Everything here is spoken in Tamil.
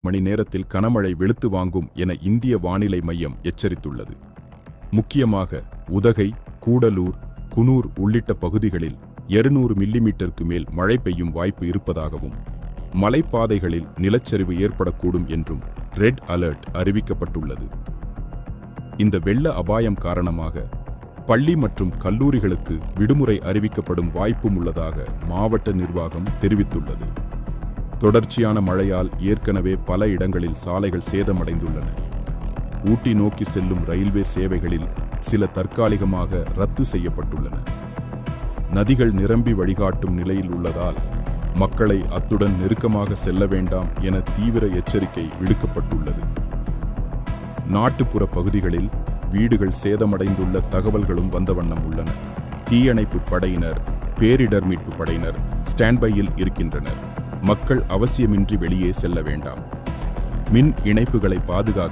மணி நேரத்தில் கனமழை வெளுத்து வாங்கும் என இந்திய வானிலை மையம் எச்சரித்துள்ளது. முக்கியமாக உதகை, கூடலூர், குனூர் உள்ளிட்ட பகுதிகளில் 200 மில்லிமீட்டருக்கு மேல் மழை பெய்யும் வாய்ப்பு இருப்பதாகவும், மலைப்பாதைகளில் நிலச்சரிவு ஏற்படக்கூடும் என்றும் ரெட் அலர்ட் அறிவிக்கப்பட்டுள்ளது. இந்த வெள்ள அபாயம் காரணமாக பள்ளி மற்றும் கல்லூரிகளுக்கு விடுமுறை அறிவிக்கப்படும் வாய்ப்பும் உள்ளதாக மாவட்ட நிர்வாகம் தெரிவித்துள்ளது. தொடர்ச்சியான மழையால் ஏற்கனவே பல இடங்களில் சாலைகள் சேதமடைந்துள்ளன. ஊட்டி நோக்கி செல்லும் ரயில்வே சேவைகளில் சில தற்காலிகமாக ரத்து செய்யப்பட்டுள்ளன. நதிகள் நிரம்பி வழிகாட்டும் நிலையில் உள்ளதால் மக்களை அத்துடன் நெருக்கமாக செல்ல வேண்டாம் என தீவிர எச்சரிக்கை விடுக்கப்பட்டுள்ளது. நாட்டுப்புற பகுதிகளில் வீடுகள் சேதமடைந்துள்ள தகவல்களும் வந்த வண்ணம் உள்ளன. தீயணைப்பு படையினர், பேரிடர் மீட்பு படையினர் ஸ்டாண்ட்பையில் இருக்கின்றனர். மக்கள் அவசியமின்றி வெளியே செல்ல வேண்டாம். மின் இணைப்புகளை பாதுகாக்க